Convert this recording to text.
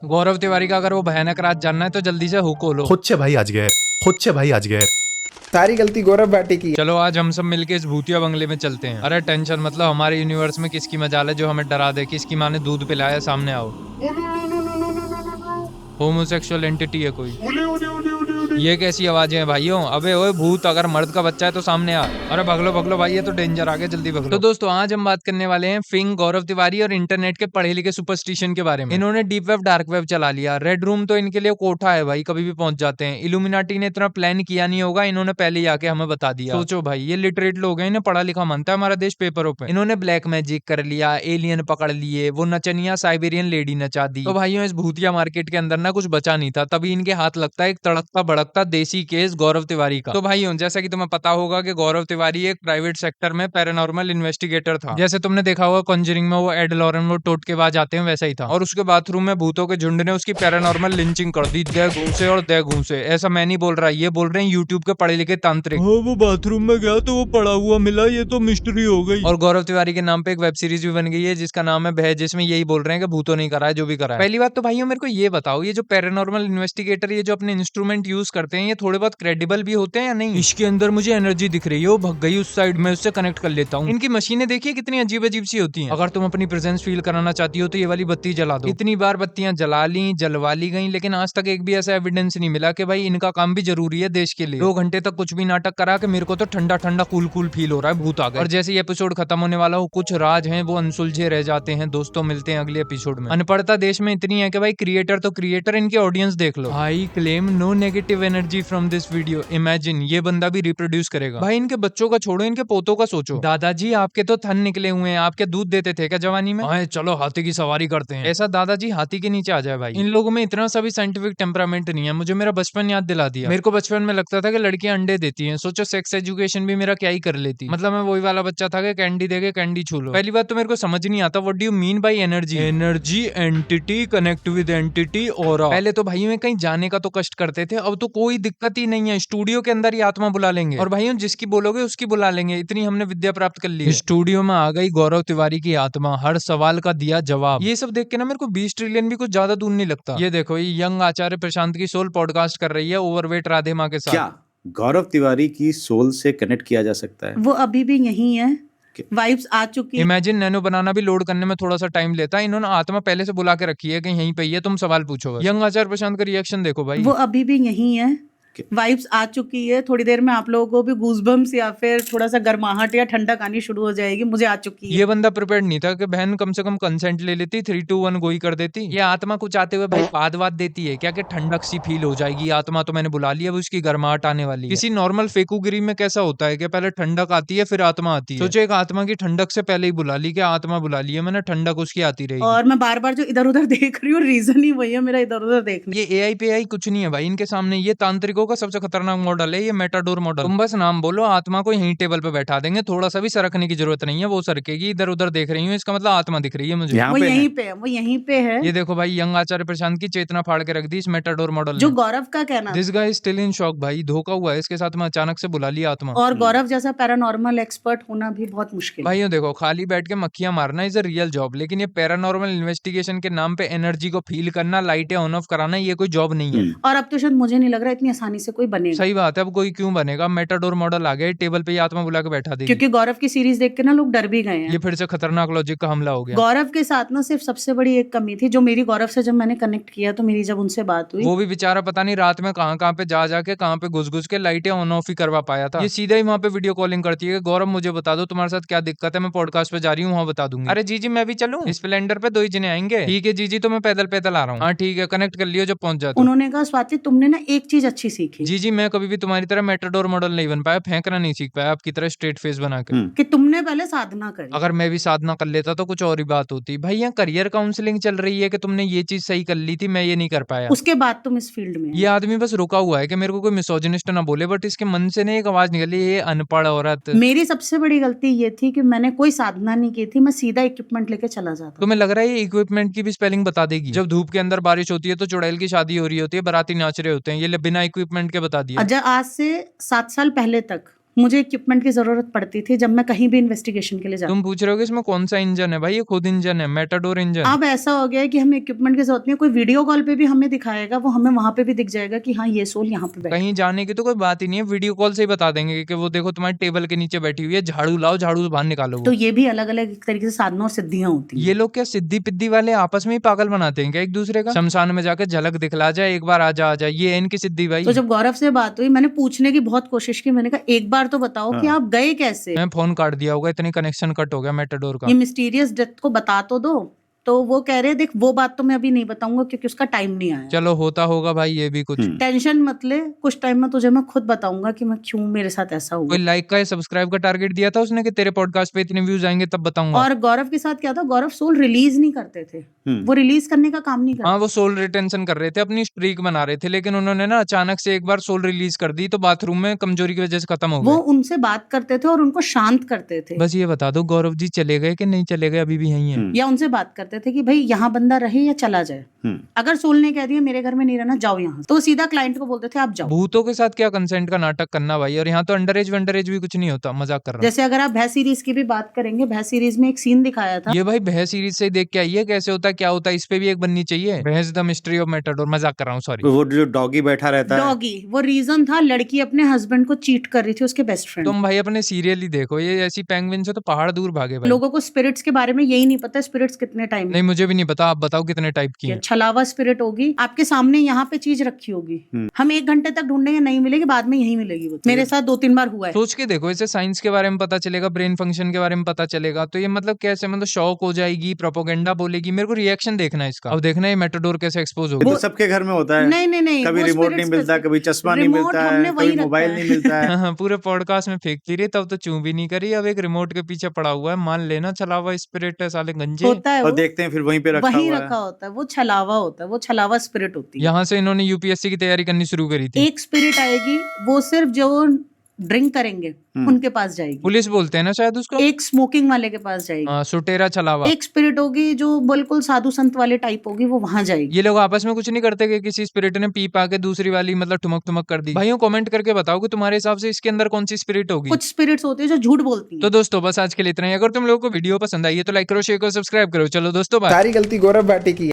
गौरव तिवारी का अगर वो भयानक राज जानना है तो जल्दी से हुक खोलो। खुद से भाई आज गए, खुद से भाई आज गए। सारी गलती गौरव भाटी की है। चलो आज हम सब मिलके इस भूतिया बंगले में चलते हैं। अरे टेंशन मतलब हमारे यूनिवर्स में किसकी मजाल है जो हमें डरा दे, किसकी माँ ने दूध पिलाया, सामने आओ। होमोसेक्सुअल एंटिटी है कोई। ये कैसी आवाजें हैं भाइयों? अबे ओए भूत, अगर मर्द का बच्चा है तो सामने आ। अरे भगलो भगलो भाई, ये तो डेंजर आ गया, जल्दी भगलो। तो दोस्तों आज हम बात करने वाले हैं फिंग, गौरव तिवारी और इंटरनेट के पढ़े लिखे सुपरस्टिशन के बारे में। इन्होंने डीप वेब डार्क वेब चला लिया। रेड रूम तो इनके लिए कोठा है भाई, कभी भी पहुंच जाते हैं। इल्यूमिनाटी ने इतना प्लान किया नहीं होगा, इन्होंने पहले ही आके हमें बता दिया। सोचो भाई, ये लिटरेट लोग हैं, इन्हें पढ़ा लिखा मानता है हमारा देश पेपरों पे। इन्होंने ब्लैक मैजिक कर लिया, एलियन पकड़ लिए, वो नचनिया साइबेरियन लेडी नचा दी। तो भाइयों इस भूतिया मार्केट के अंदर ना कुछ बचा नहीं था, तभी इनके हाथ लगता है एक तड़कता भड़कता देसी केस गौरव तिवारी का। तो भाइयों जैसा कि तुम्हें पता होगा कि गौरव तिवारी एक प्राइवेट सेक्टर में पैरानॉर्मल इन्वेस्टिगेटर था। जैसे तुमने देखा होगा कॉन्जरिंग में वो एड लॉरेन वो टोटकेबाज आते हैं, वैसा ही था। और उसके बाथरूम में भूतों के झुंड ने उसकी पैरानॉर्मल लिंचिंग कर दी, दे घूसे और दे घूसे। ऐसा मैं नहीं बोल रहा, ये बोल रहे हैं यूट्यूब के पढ़े लिखे तांत्रिक। वो बाथरूम में गया तो वो पड़ा हुआ मिला, ये तो मिस्ट्री हो गई। और गौरव तिवारी के नाम पे एक वेब सीरीज भी बन गई है जिसका नाम है भय, जिसमें यही बोल रहे हैं कि भूतों नहीं करा है जो भी करा है। पहली बात तो भाइयों मेरे को ये बताओ, ये जो पैरानॉर्मल इन्वेस्टिगेटर ये जो अपने इंस्ट्रूमेंट यूज करते हैं, ये थोड़े बहुत क्रेडिबल भी होते हैं या नहीं? इसके अंदर मुझे एनर्जी दिख रही है, वो भग गई उस साइड में, उससे कनेक्ट कर लेता हूँ। इनकी मशीनें देखिए कितनी अजीब अजीब सी होती हैं। अगर तुम अपनी प्रेजेंस फील कराना चाहती हो तो ये वाली बत्ती जला दो। इतनी बार बत्तियां जला ली, जलवा ली गई, लेकिन आज तक एक भी ऐसा एविडेंस नहीं मिला कि भाई इनका काम भी जरूरी है देश के लिए। 2 घंटे तक कुछ भी नाटक करा के मेरे को तो ठंडा ठंडा कूल कूल फील हो रहा है, भूत आ गए। और जैसे ये एपिसोड खत्म होने वाला हो, कुछ राज हैं वो अनसुलझे रह जाते हैं। दोस्तों मिलते हैं अगले एपिसोड में। अनपढ़ता देश में इतनी है कि भाई क्रिएटर तो क्रिएटर, इनके ऑडियंस देख लो। I claim no negative energy from this video. Imagine ये बंदा भी रिप्रोड्यूस करेगा। भाई इनके बच्चों का छोड़ो, इनके पोतों का सोचो। दादाजी आपके तो थन निकले हुए हैं, आपके दूध देते थे क्या जवानी में? हाँ चलो हाथी की सवारी करते हैं। ऐसा दादाजी हाथी के नीचे आ जाए भाई। इन लोगों में इतना सा भी साइंटिफिक टेम्परामेंट नहीं है। मुझे मेरा बचपन याद दिला दिया। मेरे को बचपन में लगता था कि लड़कियां अंडे देती हैं। सोचो सेक्स एजुकेशन भी मेरा क्या ही कर लेती। मतलब मैं वही वाला बच्चा था कि कैंडी देके कैंडी छू लो। पहली बात तो मेरे को समझ नहीं आता what do you mean by energy. Energy entity connect with entity और पहले तो भाई में कहीं जाने का तो कष्ट करते थे, अब तो कोई दिक्कत ही नहीं है। स्टूडियो के अंदर ही आत्मा बुला लेंगे और भाइयों जिसकी बोलोगे उसकी बुला लेंगे। इतनी हमने विद्या प्राप्त कर ली है। स्टूडियो में आ गई गौरव तिवारी की आत्मा, हर सवाल का दिया जवाब। ये सब देख के ना मेरे को 20 ट्रिलियन भी कुछ ज्यादा दूर नहीं लगता। ये देखो ये यंग आचार्य प्रशांत की सोल पॉडकास्ट कर रही है ओवरवेट राधे माँ के साथ। क्या गौरव तिवारी की सोल से कनेक्ट किया जा सकता है? वो अभी भी यही है, वाइब्स आ चुकी है। इमेजिन नैनो बनाना भी लोड करने में थोड़ा सा टाइम लेता है। इन्होंने आत्मा पहले से बुला के रखी है कि यहीं पे ही है, तुम सवाल पूछो। यंग आचार्य प्रशांत का रिएक्शन देखो भाई। वो अभी भी यही है, वाइब्स आ चुकी है। थोड़ी देर में आप लोगों को भी गूज़बम्स या फिर थोड़ा सा गर्माहट या ठंडक आनी शुरू हो जाएगी। मुझे आ चुकी है। ये बंदा प्रिपेयर्ड नहीं था कि बहन कम से कम कंसेंट ले लेती, 3, 2, 1 गोई कर देती। ये आत्मा कुछ आते हुए भाई पाद वाद देती है क्या कि ठंडक सी फील हो जाएगी। आत्मा तो मैंने बुला लिया, अब उसकी गर्माहट आने वाली है। किसी नॉर्मल फेकुगिरी में कैसा होता है कि पहले ठंडक आती है फिर आत्मा आती है। सोचो एक आत्मा की ठंडक से पहले ही बुला ली कि आत्मा बुला ली है मैंने, ठंडक उसकी आती रहेगी। और मैं बार बार जो इधर उधर देख रही हूँ, रीजन ही वही है मेरा इधर उधर देखने। ये एआई पे आई कुछ नहीं है भाई इनके सामने। ये तांत्रिकों का सबसे खतरनाक मॉडल है, ये मेटाडोर मॉडल। तुम बस नाम बोलो, आत्मा को यहीं टेबल पे बैठा देंगे, थोड़ा सा भी सरकने की जरूरत नहीं है। वो सरकेगी। इधर उधर देख रही हूँ, इसका मतलब आत्मा दिख रही है मुझे। वो यहीं पे है, वो यहीं पे है। ये देखो भाई यंग आचार्य प्रशांत की चेतना फाड़ के रख दी इस मेटाडोर मॉडल जो गौरव का कहना, this guy is still in shock. भाई धोखा हुआ है इसके साथ में, अचानक से बुला लिया आत्मा। और गौरव जैसा पैरानॉर्मल एक्सपर्ट होना भी बहुत मुश्किल है। भाइयों देखो खाली बैठ के मक्खियां मारना इज अ रियल जॉब, लेकिन ये पैरानॉर्मल इन्वेस्टिगेशन के नाम पे एनर्जी को फील करना, लाइटें ऑन ऑफ कराना, ये कोई जॉब नहीं है। और अब तो शायद मुझे नहीं लग रहा इतनी आसानी से कोई बनेगा। सही बात है, अब कोई क्यों बनेगा। मेटाडोर मॉडल आ गया, टेबल पे ही आत्मा बुला के बैठा देगी। क्योंकि गौरव की सीरीज देख के ना लोग डर भी गए हैं। ये फिर से खतरनाक लॉजिक का हमला हो गया। गौरव के साथ ना सिर्फ सबसे बड़ी एक कमी थी जो मेरी गौरव से जब मैंने कनेक्ट किया तो मेरी जब उनसे बात हुई, वो भी बेचारा पता नहीं रात में कहाँ पे जा जाके कहाँ पे घुस घुस के लाइटें ऑन ऑफ ही करवा पाया था। ये सीधा ही वहाँ पे वीडियो कॉलिंग करती है कि गौरव मुझे बता दो तुम्हारे साथ क्या दिक्कत है, मैं पॉडकास्ट पे जा रही हूँ वहाँ बता दूंगी। अरे जी मैं भी चलूँ स्प्लेंडर पे, 2 ही जने आएंगे। ठीक है जी तो मैं पैदल पैदल आ रहा हूँ। हाँ ठीक है कनेक्ट कर लियो जब पहुंच जाते। उन्होंने कहा स्वाति तुमने ना एक चीज अच्छी सीखी। जी मैं कभी भी तुम्हारी तरह मेटाडोर मॉडल नहीं बन पाया, फेंकना नहीं सीख पाया आपकी तरह स्ट्रेट फेस बना के। कि तुमने पहले साधना करी। अगर मैं भी साधना कर लेता तो कुछ और ही बात होती। भाई यहाँ करियर काउंसलिंग चल रही है कि तुमने ये चीज सही कर ली थी, मैं ये नहीं कर पाया। उसके बाद तुम इस फील्ड में। ये आदमी बस रुका हुआ है कि मेरे को कोई मिसोजिनिस्ट ना बोले, बट इसके मन से नहीं एक आवाज निकली, ये अनपढ़ औरत। मेरी सबसे बड़ी गलती ये थी कि मैंने कोई साधना नहीं की थी, मैं सीधा इक्विपमेंट लेके चला जाता। तुम्हें लग रहा है ये इक्विपमेंट की भी स्पेलिंग बता देगी? जब धूप के अंदर बारिश होती है तो चुड़ैल की शादी हो रही होती है, बाराती नाच रहे होते हैं, ये बिना इक्विपमेंट के बता दिया। आज से 7 साल पहले तक मुझे इक्विपमेंट की जरूरत पड़ती थी जब मैं कहीं भी इन्वेस्टिगेशन के लिए जाती तुम पूछ रहे हो कि इसमें कौन सा इंजन है भाई? ये खुद इंजन है, मेटाडोर इंजन। अब ऐसा हो गया है कि हमें इक्विपमेंट की जरूरत नहीं है, कोई वीडियो कॉल पे भी हमें दिखाएगा, वो हमें वहां पे भी दिख जाएगा कि हाँ ये सोल यहाँ पे बैठा है। कहीं जाने की तो कोई बात ही नहीं है, वीडियो कॉल से ही बता देंगे कि वो देखो तुम्हारे टेबल के नीचे बैठी हुई है, झाड़ू लाओ, झाड़ू बाहर निकालो। तो ये भी अलग अलग तरीके से साधनों और सिद्धियां होती हैं। ये लोग क्या सिद्धि पिद्धि वाले आपस में ही पागल बनाते हैं क्या एक दूसरे का? शमशान में जाकर झलक दिखला जाए, एक बार आ जा, ये है इनकी सिद्धि भाई। तो जब गौरव से बात हुई, मैंने पूछने की बहुत कोशिश की, मैंने कहा एक बार तो बताओ कि आप गए कैसे? मैं फोन काट दिया होगा, इतनी कनेक्शन कट हो गया मेटाडोर का। ये मिस्टीरियस डेथ को बता तो दो। तो वो कह रहे देख वो बात तो मैं अभी नहीं बताऊंगा क्योंकि उसका टाइम नहीं आया। चलो होता होगा भाई ये भी कुछ। टेंशन मत ले, कुछ टाइम में तुझे मैं खुद बताऊंगा कि मैं क्यों मेरे साथ ऐसा हुआ। कोई लाइक का या सब्सक्राइब का टारगेट दिया था उसने कि तेरे पॉडकास्ट पे इतने व्यूज आएंगे तब बताऊंगा? और गौरव के साथ क्या था, गौरव सोल रिलीज नहीं करते थे, वो रिलीज करने का काम नहीं करते। हाँ वो सोल रिटेंशन कर रहे थे, अपनी स्ट्रीक बना रहे थे, लेकिन उन्होंने ना अचानक से एक बार सोल रिलीज कर दी तो बाथरूम में कमजोरी की वजह से खत्म हो वो गए। उनसे बात करते थे और उनको शांत करते थे। बस ये बता दो गौरव जी चले गए कि नहीं चले गए, अभी भी यहीं है? या उनसे बात करते थे कि भाई यहाँ बंदा रहे या चला जाए। अगर सोल ने कह दिया मेरे घर में नहीं रहना, जाओ यहाँ, तो सीधा क्लाइंट को बोलते थे आप जाओ। भूतों के साथ क्या कंसेंट का नाटक करना भाई, और यहाँ तो अंडर एज भी कुछ नहीं होता, मजाक कर रहा हूँ। जैसे अगर आप भैंस सीरीज की भी बात करेंगे, भैंस सीरीज में एक सीन दिखाया था। ये भाई भैंस सीरीज से देख के आई है, कैसे होता है क्या होता है, इस पे भी एक बननी चाहिए, भैंस द मिस्ट्री ऑफ मेटाडोर। मजाक कर रहा हूँ, सॉरी। वो जो डॉगी बैठा रहता है, डॉगी, वो रीजन था, लड़की अपने हस्बैंड को चीट कर रही थी उसके बेस्ट फ्रेंड। तुम भाई अपने सीरियल ही देखो, ये ऐसी पेंगुइन से तो पहाड़ दूर भागे भाई। लोगों को स्पिरिट्स के बारे में यही नहीं पता, स्पिरिट्स कितने टाइम नहीं मुझे भी नहीं पता, आप बताओ कितने टाइप की हैं? छलावा स्पिरिट होगी आपके सामने, यहाँ पे चीज रखी होगी, हम 1 घंटे तक ढूंढेंगे नहीं मिलेगी, बाद में यही मिलेगी। वो मेरे साथ 2-3 बार हुआ है। सोच के देखो, इसे साइंस के बारे में पता चलेगा, ब्रेन फंक्शन के बारे में पता चलेगा, तो ये मतलब कैसे, मतलब शॉक हो जाएगी, प्रोपोगेंडा बोलेगी। मेरे को रिएक्शन देखना है इसका, अब देखना है मेटाडोर कैसे एक्सपोज होगा। तो सबके घर में होता है। नहीं नहीं नहीं, कभी वो रिमोट spirits नहीं मिलता, कैसे- कभी चश्मा नहीं रिमोट मिलता हमने है, वही कभी रखा मोबाइल है। नहीं मिलता है। हाँ, पूरे पॉडकास्ट में फेंकती रही, तब तो चूं भी नहीं करी। अब एक रिमोट के पीछे पड़ा हुआ है, मान लेना चला हुआ स्पिरिट है, साले गंजे। होता है और वो, देखते हैं फिर वहीं पे रखा वहीं हुआ रखा है। होता है, वो छलावा होता है, वो छलावा स्पिरिट होती है। यहाँ से इन्होंने यूपीएससी की तैयारी करनी शुरू करी थी। एक स्पिरिट आएगी, वो सिर्फ जो ड्रिंक करेंगे उनके पास जाएगी। पुलिस बोलते हैं ना शायद उसको। एक स्मोकिंग वाले के पास जाएगी। सुटेरा छलावा। एक स्पिरिट होगी जो बिल्कुल साधु संत वाले टाइप होगी, वो वहां जाएगी। ये लोग आपस में कुछ नहीं करते कि किसी स्पिरिट ने पी पा के दूसरी वाली मतलब ठुमक ठुमक कर दी? भाइयों कमेंट करके बताओ कि तुम्हारे हिसाब से इसके अंदर कौन सी स्पिरिट होगी। कुछ स्पिरिट्स होती है जो झूठ बोलती तो है। दोस्तों बस आज के लिए इतना ही। अगर तुम लोगों को वीडियो पसंद आई है तो लाइक करो, शेयर करो, सब्सक्राइब करो। चलो दोस्तों बाय। सारी गलती गौरव भाटी की है।